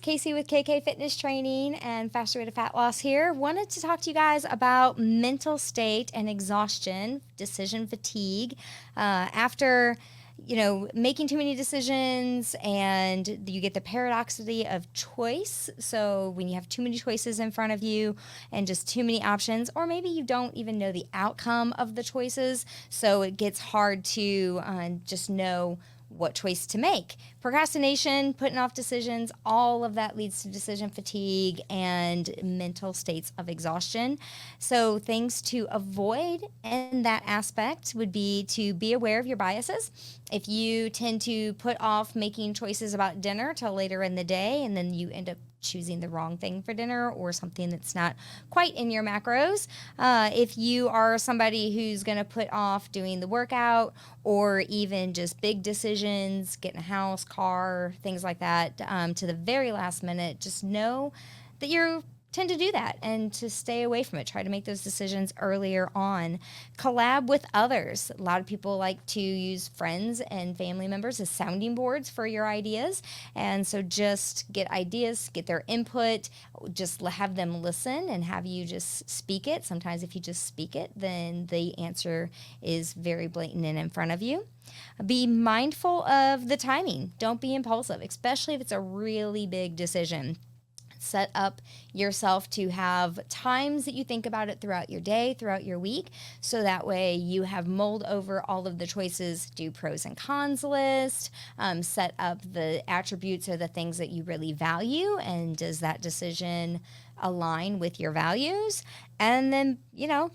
Casey with KK Fitness Training and Faster Way to Fat Loss here. Wanted to talk to you guys about mental state and exhaustion, decision fatigue. After making too many decisions and you get the paradoxicity of choice. So when you have too many choices in front of you and just too many options, or maybe you don't even know the outcome of the choices, so it gets hard to just know what choice to make. Procrastination, putting off decisions, all of that leads to decision fatigue and mental states of exhaustion. So things to avoid in that aspect would be to be aware of your biases. If you tend to put off making choices about dinner till later in the day and then you end up choosing the wrong thing for dinner or something that's not quite in your macros. If you are somebody who's going to put off doing the workout or even just big decisions, getting a house, car, things like that, to the very last minute, just know that you tend to do that and to stay away from it. Try to make those decisions earlier on. Collab with others. A lot of people like to use friends and family members as sounding boards for your ideas. And so just get ideas, get their input, just have them listen and have you just speak it. Sometimes if you just speak it, then the answer is very blatant and in front of you. Be mindful of the timing. Don't be impulsive, especially if it's a really big decision. Set up yourself to have times that you think about it throughout your day, throughout your week, so that way you have mulled over all of the choices, do pros and cons list, set up the attributes or the things that you really value, and does that decision align with your values? And then,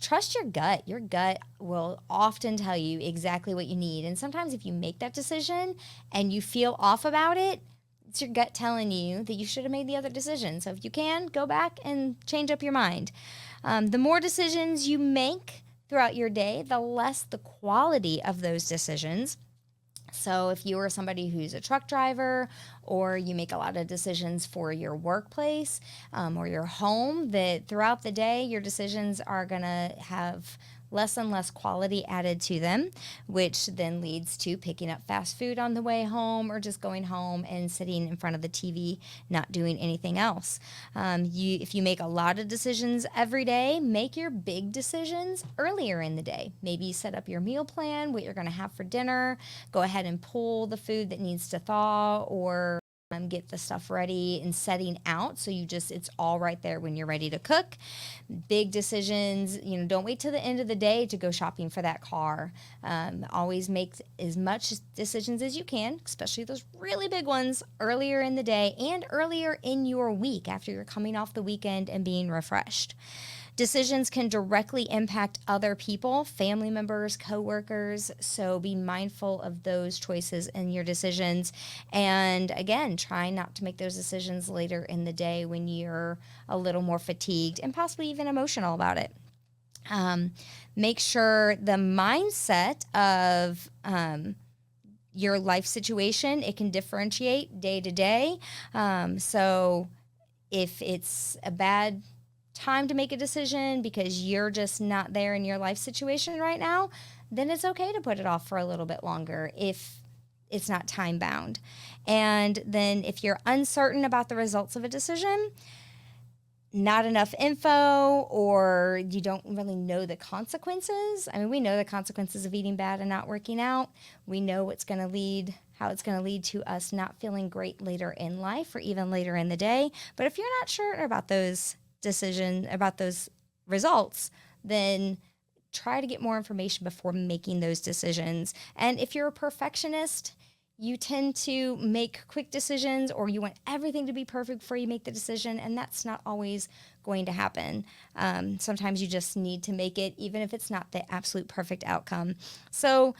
trust your gut. Your gut will often tell you exactly what you need. And sometimes if you make that decision and you feel off about it, it's your gut telling you that you should have made the other decision. So if you can, go back and change up your mind. The more decisions you make throughout your day, the less the quality of those decisions. So if you are somebody who's a truck driver or you make a lot of decisions for your workplace or your home, that throughout the day your decisions are going to have less and less quality added to them, which then leads to picking up fast food on the way home or just going home and sitting in front of the TV, not doing anything else. If you make a lot of decisions every day, make your big decisions earlier in the day. Maybe set up your meal plan, what you're going to have for dinner, go ahead and pull the food that needs to thaw or get the stuff ready and setting out so it's all right there when you're ready to cook. Big decisions, don't wait till the end of the day to go shopping for that car. Always make as much decisions as you can, especially those really big ones, earlier in the day and earlier in your week after you're coming off the weekend and being refreshed. Decisions can directly impact other people, family members, coworkers, so be mindful of those choices in your decisions. And again, try not to make those decisions later in the day when you're a little more fatigued and possibly even emotional about it. Make sure the mindset of your life situation, it can differentiate day to day. So if it's a bad time to make a decision because you're just not there in your life situation right now, then it's okay to put it off for a little bit longer if it's not time bound. And then if you're uncertain about the results of a decision, not enough info, or you don't really know the consequences. I mean, we know the consequences of eating bad and not working out. We know how it's going to lead to us not feeling great later in life or even later in the day. But if you're not sure about those results, then try to get more information before making those decisions. And if you're a perfectionist, you tend to make quick decisions or you want everything to be perfect before you make the decision, and that's not always going to happen. Sometimes you just need to make it, even if it's not the absolute perfect outcome. So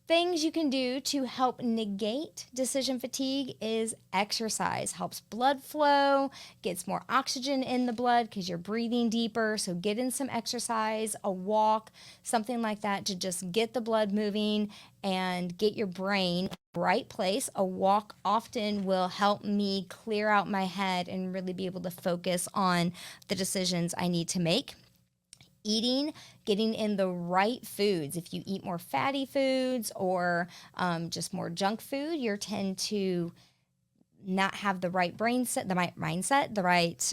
things you can do to help negate decision fatigue is exercise. Helps blood flow, gets more oxygen in the blood because you're breathing deeper. So get in some exercise, a walk, something like that to just get the blood moving and get your brain in the right place. A walk often will help me clear out my head and really be able to focus on the decisions I need to make. Eating, getting in the right foods. If you eat more fatty foods or just more junk food, you tend to not have the right brain set, the right mindset, the right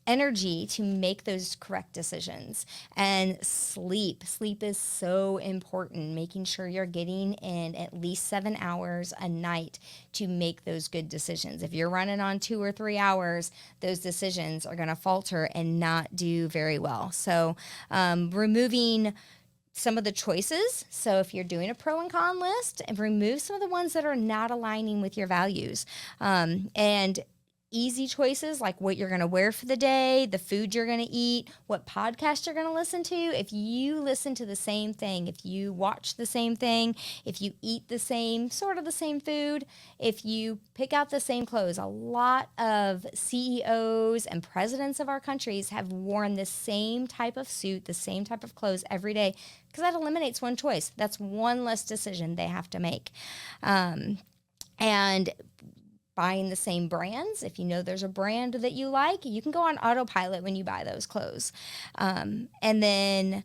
energy to make those correct decisions. And sleep is so important, making sure you're getting in at least 7 hours a night to make those good decisions. If you're running on 2 or 3 hours, those decisions are going to falter and not do very well. So removing some of the choices. So if you're doing a pro and con list, and remove some of the ones that are not aligning with your values. And easy choices like what you're going to wear for the day, the food you're going to eat, what podcast you're going to listen to. If you listen to the same thing, if you watch the same thing, if you eat the same, sort of the same food, if you pick out the same clothes, a lot of CEOs and presidents of our countries have worn the same type of suit, the same type of clothes every day, because that eliminates one choice. That's one less decision they have to make. And buying the same brands. If you know there's a brand that you like, you can go on autopilot when you buy those clothes. And then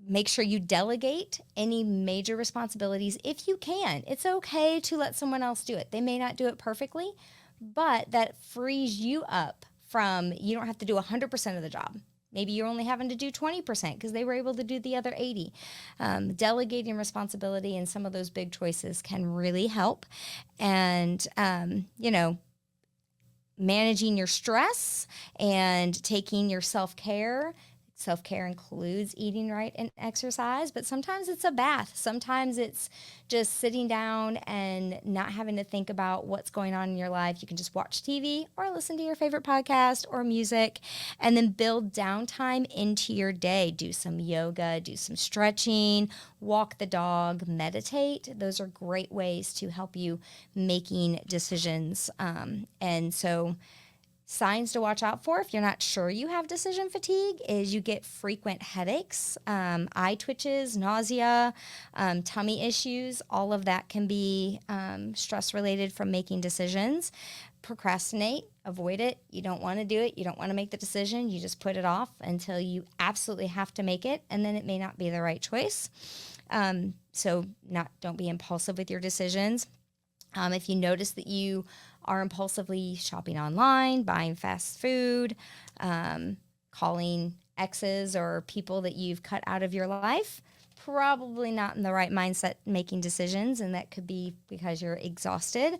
make sure you delegate any major responsibilities if you can. It's okay to let someone else do it. They may not do it perfectly, but that frees you up from, you don't have to do 100% of the job. Maybe you're only having to do 20% because they were able to do the other 80. Delegating responsibility and some of those big choices can really help. And, managing your stress and taking your self-care. Self-care includes eating right and exercise, but sometimes it's a bath. Sometimes it's just sitting down and not having to think about what's going on in your life. You can just watch TV or listen to your favorite podcast or music, and then build downtime into your day. Do some yoga, do some stretching, walk the dog, meditate. Those are great ways to help you making decisions. And so signs to watch out for if you're not sure you have decision fatigue is you get frequent headaches, eye twitches, nausea, tummy issues. All of that can be stress related from making decisions. Procrastinate, avoid it. You don't want to do it. You don't want to make the decision. You just put it off until you absolutely have to make it, and then it may not be the right choice. Don't be impulsive with your decisions. If you notice that you are impulsively shopping online, buying fast food, calling exes or people that you've cut out of your life, probably not in the right mindset making decisions, and that could be because you're exhausted.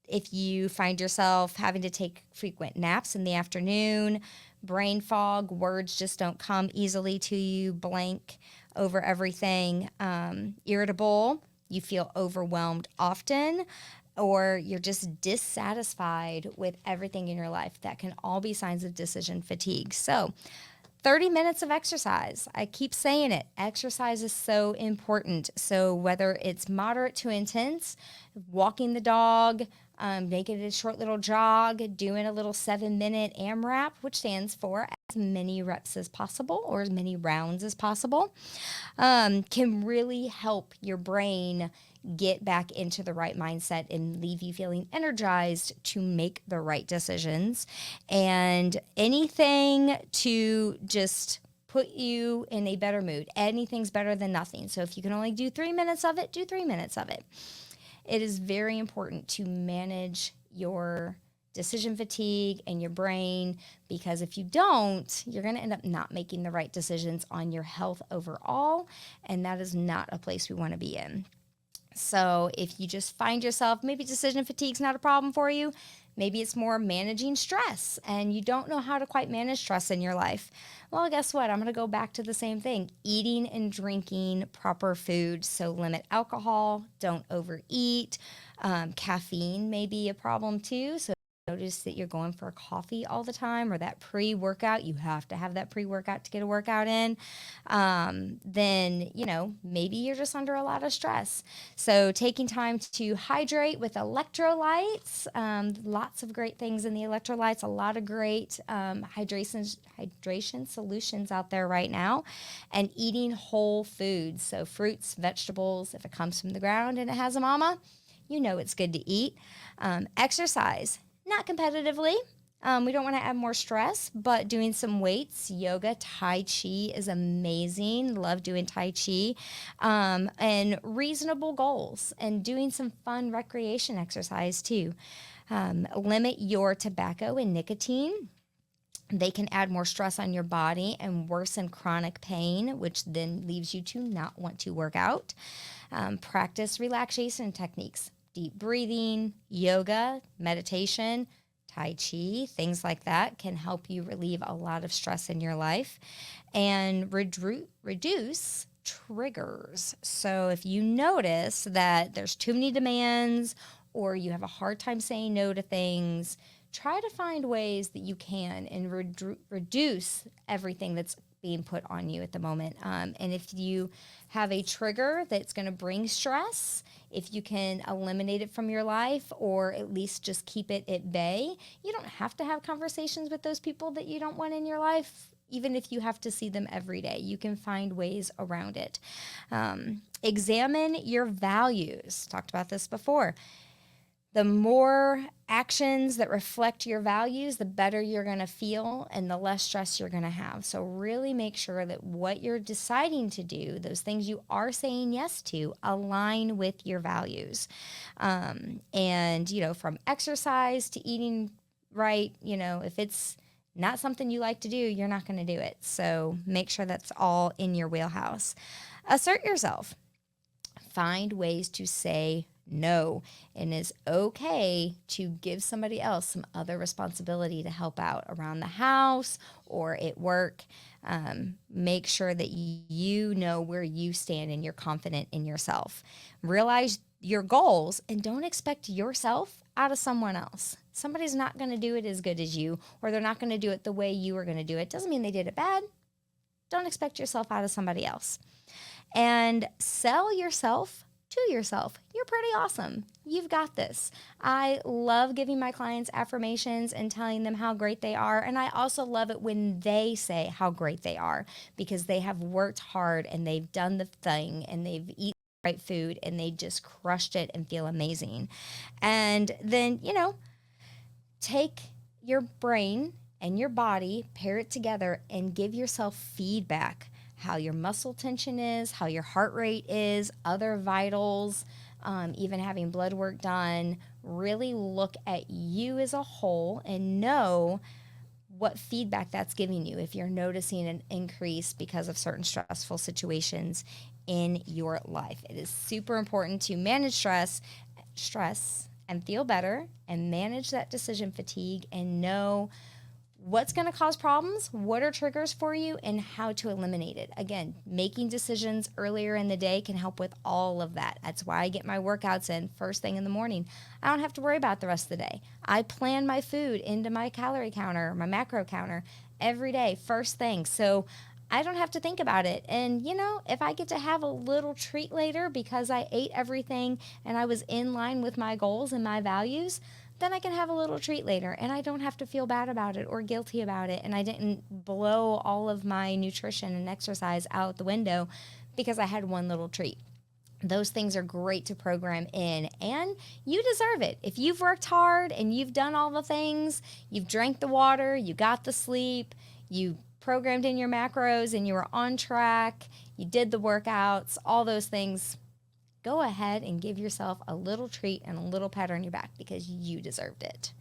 If you find yourself having to take frequent naps in the afternoon, brain fog, words just don't come easily to you, blank over everything, irritable, you feel overwhelmed often, or you're just dissatisfied with everything in your life, that can all be signs of decision fatigue. So 30 minutes of exercise. I keep saying it. Exercise is so important. So whether it's moderate to intense, walking the dog, making it a short little jog, doing a little 7-minute AMRAP, which stands for as many reps as possible or as many rounds as possible, can really help your brain get back into the right mindset and leave you feeling energized to make the right decisions. And anything to just put you in a better mood. Anything's better than nothing. So if you can only do 3 minutes of it, do 3 minutes of it. It is very important to manage your decision fatigue and your brain, because if you don't, you're going to end up not making the right decisions on your health overall, and that is not a place we want to be in. So if you just find yourself, maybe decision fatigue is not a problem for you, maybe it's more managing stress and you don't know how to quite manage stress in your life. Well, guess what? I'm going to go back to the same thing. Eating and drinking proper food. So limit alcohol, don't overeat. Caffeine may be a problem too. So notice that you're going for coffee all the time, or that pre-workout, you have to have that pre-workout to get a workout in, then, maybe you're just under a lot of stress. So taking time to hydrate with electrolytes, lots of great things in the electrolytes, a lot of great hydration solutions out there right now, and eating whole foods. So fruits, vegetables, if it comes from the ground and it has a mama, it's good to eat. Exercise. Not competitively. We don't want to add more stress, but doing some weights, yoga, Tai Chi is amazing. Love doing Tai Chi. And reasonable goals and doing some fun recreation exercise too. Limit your tobacco and nicotine. They can add more stress on your body and worsen chronic pain, which then leaves you to not want to work out. Practice relaxation techniques, deep breathing, yoga, meditation, Tai Chi, things like that can help you relieve a lot of stress in your life and reduce triggers. So if you notice that there's too many demands or you have a hard time saying no to things, try to find ways that you can and reduce everything that's being put on you at the moment. And if you have a trigger that's going to bring stress, if you can eliminate it from your life or at least just keep it at bay, you don't have to have conversations with those people that you don't want in your life. Even if you have to see them every day, you can find ways around it. Examine your values. Talked about this before. The more actions that reflect your values, the better you're going to feel and the less stress you're going to have. So really make sure that what you're deciding to do, those things you are saying yes to, align with your values. And, from exercise to eating right, if it's not something you like to do, you're not going to do it. So make sure that's all in your wheelhouse. Assert yourself. Find ways to say no, and it's okay to give somebody else some other responsibility to help out around the house or at work. Make sure that you know where you stand and you're confident in yourself. Realize your goals and don't expect yourself out of someone else. Somebody's not going to do it as good as you, or they're not going to do it the way you are going to do it. Doesn't mean they did it bad. Don't expect yourself out of somebody else. And sell yourself to yourself. You're pretty awesome. You've got this. I love giving my clients affirmations and telling them how great they are. And I also love it when they say how great they are because they have worked hard and they've done the thing and they've eaten the right food and they just crushed it and feel amazing. And then, take your brain and your body, pair it together and give yourself feedback. How your muscle tension is, how your heart rate is, other vitals, even having blood work done. Really look at you as a whole and know what feedback that's giving you if you're noticing an increase because of certain stressful situations in your life. It is super important to manage stress and feel better and manage that decision fatigue and know what's going to cause problems, what are triggers for you, and how to eliminate it. Again, making decisions earlier in the day can help with all of that. That's why I get my workouts in first thing in the morning. I don't have to worry about the rest of the day. I plan my food into my calorie counter, my macro counter every day, first thing. So I don't have to think about it. And, if I get to have a little treat later because I ate everything and I was in line with my goals and my values, then I can have a little treat later and I don't have to feel bad about it or guilty about it. And I didn't blow all of my nutrition and exercise out the window because I had one little treat. Those things are great to program in and you deserve it. If you've worked hard and you've done all the things, you've drank the water, you got the sleep, you programmed in your macros and you were on track, you did the workouts, all those things, go ahead and give yourself a little treat and a little pat on your back because you deserved it.